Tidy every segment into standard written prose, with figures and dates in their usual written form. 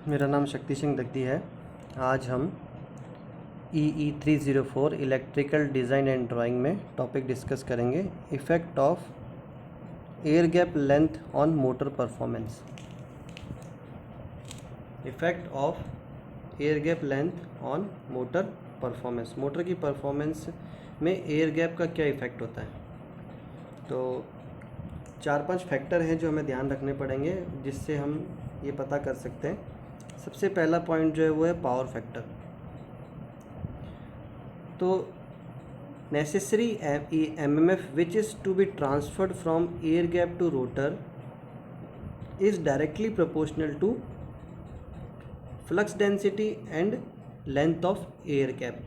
मेरा नाम शक्ति सिंह दग्दी है। आज हम EE 304 electrical design and drawing में टॉपिक डिस्कस करेंगे, effect of air gap length on motor performance. Effect of air gap length on motor performance. Motor की परफॉर्मेंस में एयर गैप का क्या इफ़ेक्ट होता है? तो 4-5 फैक्टर हैं जो हमें ध्यान रखने पड़ेंगे, जिससे हम ये पता कर सकते हैं। सबसे पहला पॉइंट जो है वो है पावर फैक्टर। तो necessary MMF which is to be transferred from air gap to rotor is directly proportional to flux density and length of air gap.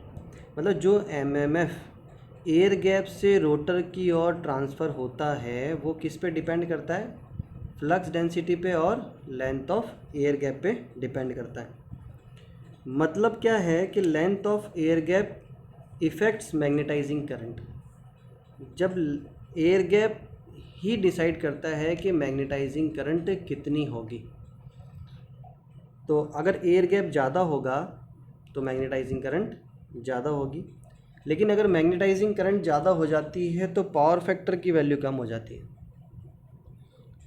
मतलब जो एमएमएफ एयर गैप से रोटर की ओर ट्रांसफ़र होता है वो किस पे डिपेंड करता है? फ्लक्स डेंसिटी पे और लेंथ ऑफ एयर गैप पे डिपेंड करता है। मतलब क्या है कि length of air gap effects magnetizing current. जब एयर गैप ही डिसाइड करता है कि मैग्नेटाइजिंग करंट कितनी होगी। तो अगर एयर गैप ज़्यादा होगा तो मैग्नेटाइजिंग करंट ज़्यादा होगी, लेकिन अगर मैग्नेटाइजिंग करंट ज़्यादा हो जाती है तो पावर फैक्टर की वैल्यू कम हो जाती है।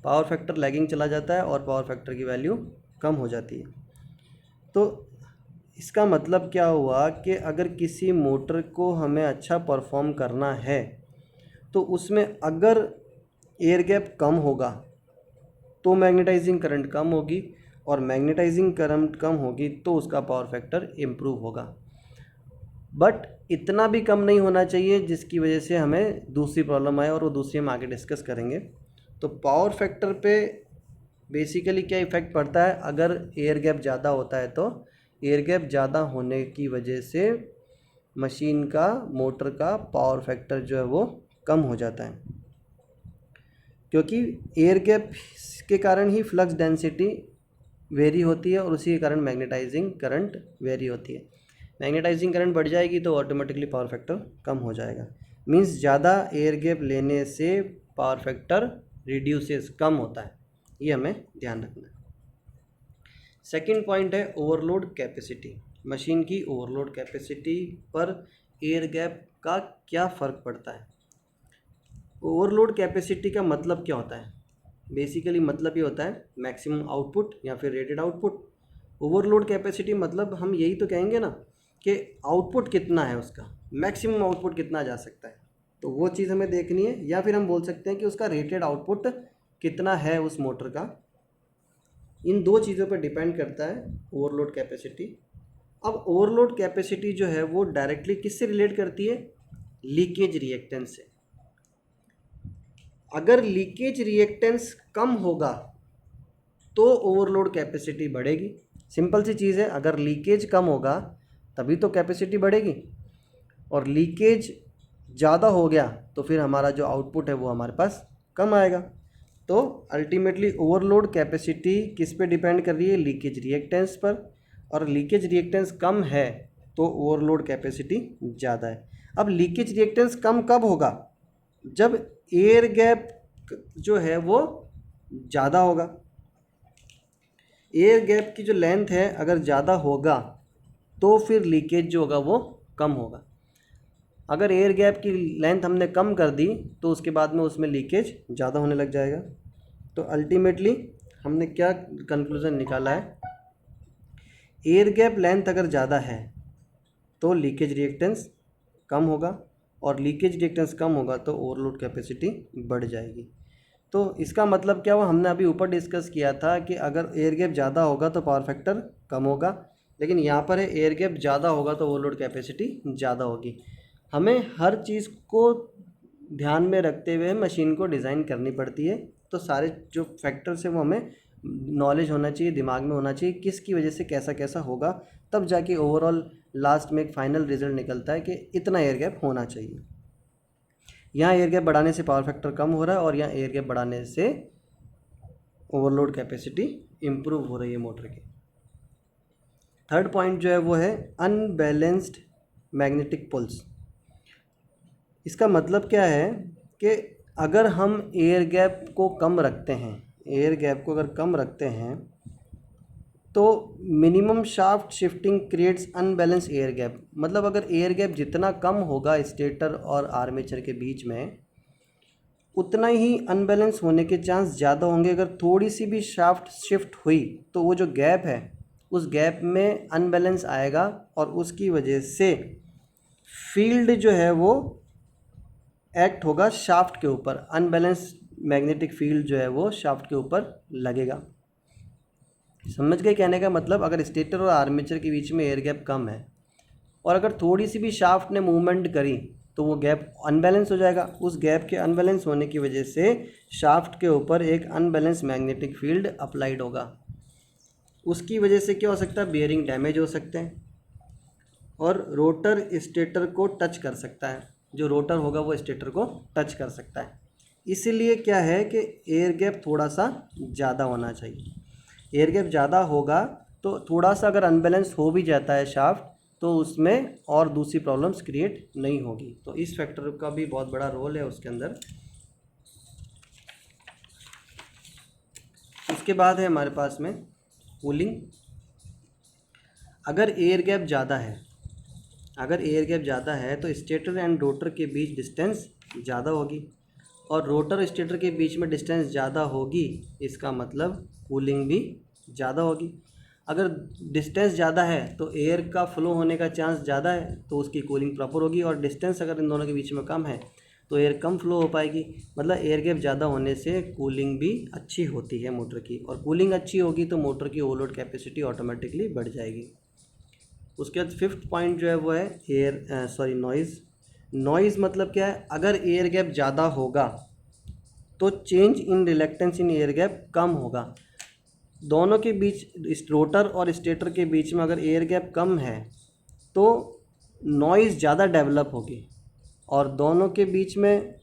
पावर फैक्टर लैगिंग चला जाता है और पावर फैक्टर की वैल्यू कम हो जाती है। तो इसका मतलब क्या हुआ कि अगर किसी मोटर को हमें अच्छा परफॉर्म करना है तो उसमें अगर एयर गैप कम होगा तो मैग्नेटाइजिंग करंट कम होगी, और मैग्नेटाइजिंग करंट कम होगी तो उसका पावर फैक्टर इम्प्रूव होगा। बट इतना भी कम नहीं होना चाहिए जिसकी वजह से हमें दूसरी प्रॉब्लम आए, और वो दूसरी हम आगे डिस्कस करेंगे। तो पावर फैक्टर पे बेसिकली क्या इफ़ेक्ट पड़ता है? अगर एयर गैप ज़्यादा होता है तो एयर गैप ज़्यादा होने की वजह से मशीन का, मोटर का पावर फैक्टर जो है वो कम हो जाता है, क्योंकि एयर गैप के कारण ही फ्लक्स डेंसिटी वेरी होती है और उसी के कारण मैग्नेटाइजिंग करंट वेरी होती है। मैग्नेटाइजिंग करंट बढ़ जाएगी तो ऑटोमेटिकली पावर फैक्टर कम हो जाएगा। मींस ज़्यादा एयर गैप लेने से पावर फैक्टर रिड्यूसेस, कम होता है। ये हमें ध्यान रखना है। सेकंड पॉइंट है ओवरलोड कैपेसिटी। मशीन की ओवरलोड कैपेसिटी पर एयर गैप का क्या फ़र्क पड़ता है? ओवरलोड कैपेसिटी का मतलब क्या होता है? बेसिकली मतलब ये होता है मैक्सिमम आउटपुट या फिर रेटेड आउटपुट। ओवरलोड कैपेसिटी मतलब हम यही तो कहेंगे ना कि आउटपुट कितना है, उसका मैक्सिमम आउटपुट कितना जा सकता है, तो वो चीज़ हमें देखनी है। या फिर हम बोल सकते हैं कि उसका रेटेड आउटपुट कितना है उस मोटर का। इन दो चीज़ों पर डिपेंड करता है ओवरलोड कैपेसिटी। अब ओवरलोड कैपेसिटी जो है वो डायरेक्टली किससे रिलेट करती है? लीकेज रिएक्टेंस से। अगर लीकेज रिएक्टेंस कम होगा तो ओवरलोड कैपेसिटी बढ़ेगी। सिंपल सी चीज़ है, अगर लीकेज कम होगा तभी तो कैपेसिटी बढ़ेगी, और लीकेज ज़्यादा हो गया तो फिर हमारा जो आउटपुट है वो हमारे पास कम आएगा। तो अल्टीमेटली ओवरलोड कैपेसिटी किस पे डिपेंड कर रही है? लीकेज रिएक्टेंस पर, और लीकेज रिएक्टेंस कम है तो ओवरलोड कैपेसिटी ज़्यादा है। अब लीकेज रिएक्टेंस कम कब होगा? जब एयर गैप जो है वो ज़्यादा होगा। एयर गैप की जो लेंथ है अगर ज़्यादा होगा तो फिर लीकेज जो होगा वो कम होगा। अगर एयर गैप की लेंथ हमने कम कर दी तो उसके बाद में उसमें लीकेज ज़्यादा होने लग जाएगा। तो अल्टीमेटली हमने क्या कंक्लूज़न निकाला है? एयर गैप लेंथ अगर ज़्यादा है तो लीकेज रिएक्टेंस कम होगा, और लीकेज रिएक्टेंस कम होगा तो ओवरलोड कैपेसिटी बढ़ जाएगी। तो इसका मतलब क्या हुआ? हमने अभी ऊपर डिस्कस किया था कि अगर एयर गैप ज़्यादा होगा तो पावर फैक्टर कम होगा, लेकिन यहाँ पर है एयर गैप ज़्यादा होगा तो ओवरलोड कैपेसिटी ज़्यादा होगी। हमें हर चीज़ को ध्यान में रखते हुए मशीन को डिज़ाइन करनी पड़ती है। तो सारे जो फैक्टर्स हैं वो हमें नॉलेज होना चाहिए, दिमाग में होना चाहिए किसकी वजह से कैसा कैसा होगा, तब जाके ओवरऑल लास्ट में एक फाइनल रिजल्ट निकलता है कि इतना एयर गैप होना चाहिए। यहाँ एयर गैप बढ़ाने से पावर फैक्टर कम हो रहा है, और यहाँ एयर गैप बढ़ाने से ओवरलोड कैपेसिटी इम्प्रूव हो रही है मोटर की। थर्ड पॉइंट जो है वो है अनबैलेंस्ड मैग्नेटिक पोल्स। इसका मतलब क्या है कि अगर हम एयर गैप को कम रखते हैं, एयर गैप को अगर कम रखते हैं तो minimum shaft shifting creates unbalance air gap, मतलब अगर एयर गैप जितना कम होगा स्टेटर और आर्मेचर के बीच में, उतना ही अनबैलेंस होने के चांस ज़्यादा होंगे। अगर थोड़ी सी भी शाफ्ट शिफ्ट हुई तो वो जो गैप है उस गैप में अनबैलेंस आएगा और उसकी वजह से फील्ड जो है वो एक्ट होगा शाफ्ट के ऊपर, अनबैलेंस मैग्नेटिक फील्ड जो है वो शाफ्ट के ऊपर लगेगा। समझ गए कहने का मतलब? अगर स्टेटर और आर्मेचर के बीच में एयर गैप कम है और अगर थोड़ी सी भी शाफ्ट ने मूवमेंट करी तो वो गैप अनबैलेंस हो जाएगा। उस गैप के अनबैलेंस होने की वजह से शाफ्ट के ऊपर एक अनबैलेंस मैग्नेटिक फील्ड अप्लाइड होगा। उसकी वजह से क्या हो सकता है? बेयरिंग डैमेज हो सकते हैं और रोटर स्टेटर को टच कर सकता है। जो रोटर होगा वो स्टेटर को टच कर सकता है। इसीलिए क्या है कि एयर गैप थोड़ा सा ज़्यादा होना चाहिए। एयर गैप ज़्यादा होगा तो थोड़ा सा अगर अनबैलेंस हो भी जाता है शाफ्ट तो उसमें और दूसरी प्रॉब्लम्स क्रिएट नहीं होगी। तो इस फैक्टर का भी बहुत बड़ा रोल है उसके अंदर। उसके बाद है हमारे पास में कूलिंग। अगर एयर गैप ज़्यादा है तो स्टेटर एंड रोटर के बीच डिस्टेंस ज़्यादा होगी और रोटर और स्टेटर के बीच में डिस्टेंस ज़्यादा होगी, इसका मतलब कूलिंग भी ज़्यादा होगी। अगर डिस्टेंस ज़्यादा है तो एयर का फ्लो होने का चांस ज़्यादा है तो उसकी कूलिंग प्रॉपर होगी, और डिस्टेंस अगर इन दोनों के बीच में कम है तो एयर कम फ्लो हो पाएगी। मतलब एयर गैप ज़्यादा होने से कूलिंग भी अच्छी होती है मोटर की, और कूलिंग अच्छी होगी तो मोटर की ओवरलोड कैपेसिटी ऑटोमेटिकली बढ़ जाएगी। उसके बाद फिफ्थ पॉइंट जो है वो है नॉइज़ मतलब क्या है? अगर एयर गैप ज़्यादा होगा तो change in reluctance in air gap कम होगा। दोनों के बीच, रोटर और स्टेटर के बीच में अगर एयर गैप कम है तो नॉइज़ ज़्यादा डेवलप होगी, और दोनों के बीच में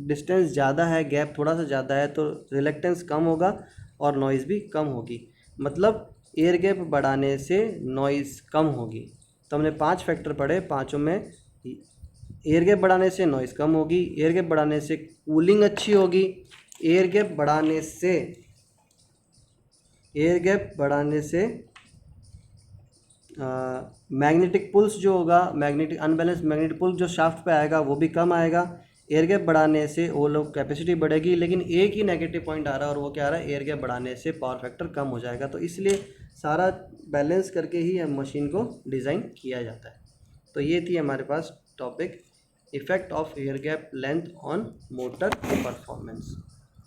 डिस्टेंस ज़्यादा है, गैप थोड़ा सा ज़्यादा है तो रिलक्टेंस कम होगा और नॉइज़ भी कम होगी। मतलब एयर गैप बढ़ाने से नॉइज़ कम होगी। तो हमने 5 फैक्टर पढ़े, पाँचों में एयर गैप बढ़ाने से नॉइज़ कम होगी, एयर गैप बढ़ाने से कूलिंग अच्छी होगी, एयर गैप बढ़ाने से मैग्नेटिक पुल्स जो होगा, मैग्नेटिक अनबैलेंस मैग्नेटिक पुल जो शाफ्ट पे आएगा वो भी कम आएगा। एयर गैप बढ़ाने से वो लोग कैपेसिटी बढ़ेगी, लेकिन एक ही नेगेटिव पॉइंट आ रहा है और वो क्या आ रहा है? एयर गैप बढ़ाने से पावर फैक्टर कम हो जाएगा। तो इसलिए सारा बैलेंस करके ही मशीन को डिज़ाइन किया जाता है। तो ये थी हमारे पास topic, effect of air gap length on motor performance.